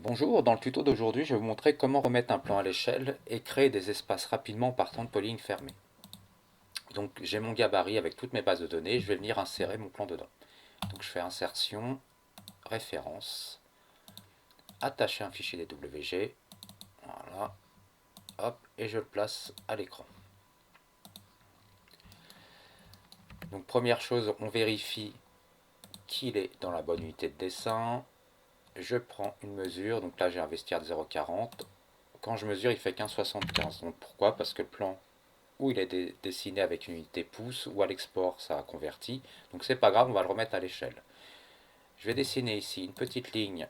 Bonjour, dans le tuto d'aujourd'hui, je vais vous montrer comment remettre un plan à l'échelle et créer des espaces rapidement en partant de polylignes fermées. Donc j'ai mon gabarit avec toutes mes bases de données, je vais venir insérer mon plan dedans. Donc je fais insertion, référence, attacher un fichier DWG, voilà, hop, et je le place à l'écran. Donc première chose, on vérifie qu'il est dans la bonne unité de dessin. Je prends une mesure, donc là j'ai un vestiaire de 0,40. Quand je mesure, il fait 15,75. Donc pourquoi? Parce que le plan où il est dessiné avec une unité pouce, ou à l'export ça a converti. Donc c'est pas grave, on va le remettre à l'échelle. Je vais dessiner ici une petite ligne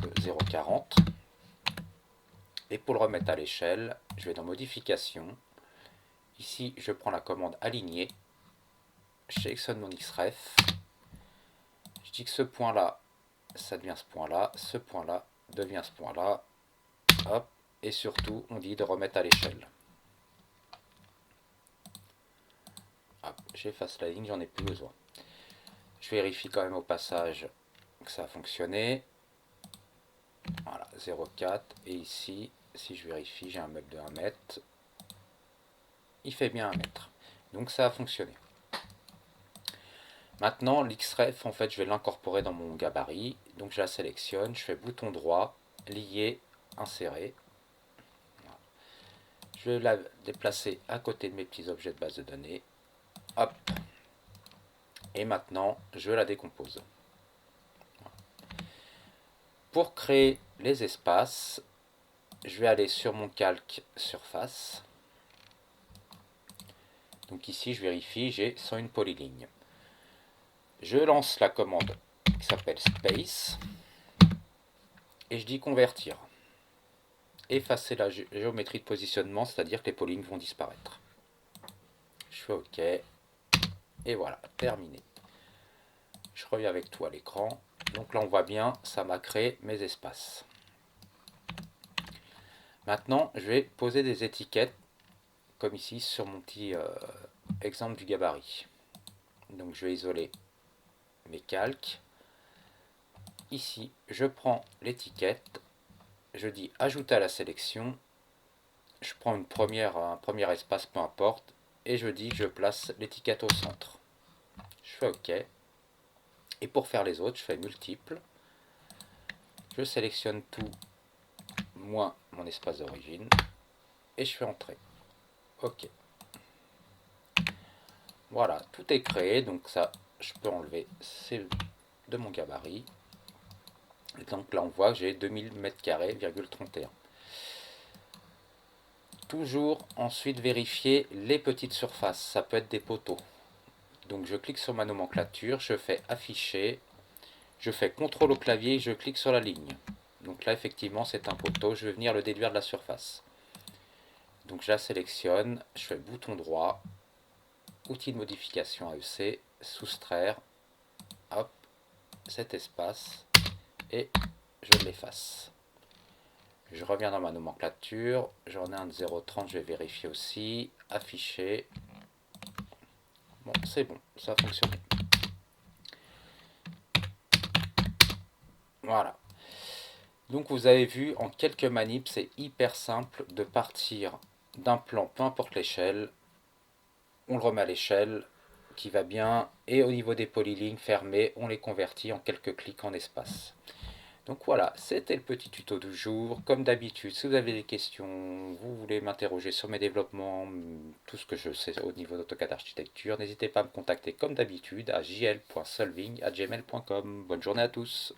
de 0,40. Et pour le remettre à l'échelle, je vais dans modification. Ici, je prends la commande aligner. Je sélectionne mon XREF. Je dis que ce point-là, ça devient ce point-là devient ce point-là. Hop. Et surtout, on dit de remettre à l'échelle. J'efface la ligne, j'en ai plus besoin. Je vérifie quand même au passage que ça a fonctionné. Voilà, 0,4. Et ici, si je vérifie, j'ai un meuble de 1 mètre. Il fait bien 1 mètre. Donc ça a fonctionné. Maintenant, l'XREF, en fait, je vais l'incorporer dans mon gabarit. Donc je la sélectionne, je fais bouton droit, lier, insérer. Voilà. Je vais la déplacer à côté de mes petits objets de base de données. Hop. Et maintenant, je la décompose. Voilà. Pour créer les espaces, je vais aller sur mon calque surface. Donc ici, je vérifie, j'ai 101 polylignes. Je lance la commande qui s'appelle space et je dis convertir. Effacer la géométrie de positionnement, c'est-à-dire que les polylignes vont disparaître. Je fais OK et voilà, terminé. Je reviens avec tout à l'écran. Donc là, on voit bien, ça m'a créé mes espaces. Maintenant, je vais poser des étiquettes, comme ici sur mon petit exemple du gabarit. Donc je vais isoler mes calques. Ici, je prends l'étiquette, je dis ajouter à la sélection, je prends un premier espace, peu importe, et je dis que je place l'étiquette au centre. Je fais OK. Et pour faire les autres, je fais multiple. Je sélectionne tout, moins mon espace d'origine, et je fais entrer. OK. Voilà, tout est créé, donc ça, je peux enlever, c'est de mon gabarit. Et donc là, on voit que j'ai 2000 m²,31. Toujours ensuite vérifier les petites surfaces, ça peut être des poteaux. Donc je clique sur ma nomenclature, je fais afficher, je fais CTRL au clavier et je clique sur la ligne. Donc là effectivement c'est un poteau, je vais venir le déduire de la surface. Donc je la sélectionne, je fais bouton droit, outil de modification AEC, soustraire, hop, cet espace et je l'efface. Je reviens dans ma nomenclature, j'en ai un de 0,30, je vais vérifier aussi, afficher. Bon, c'est bon, ça a fonctionné. Voilà. Donc vous avez vu, en quelques manips, c'est hyper simple de partir d'un plan, peu importe l'échelle. On le remet à l'échelle, qui va bien, et au niveau des polylignes fermées, on les convertit en quelques clics en espace. Donc voilà, c'était le petit tuto du jour. Comme d'habitude, si vous avez des questions, vous voulez m'interroger sur mes développements, tout ce que je sais au niveau d'AutoCAD architecture, n'hésitez pas à me contacter comme d'habitude à jl.solving@gmail.com. Bonne journée à tous.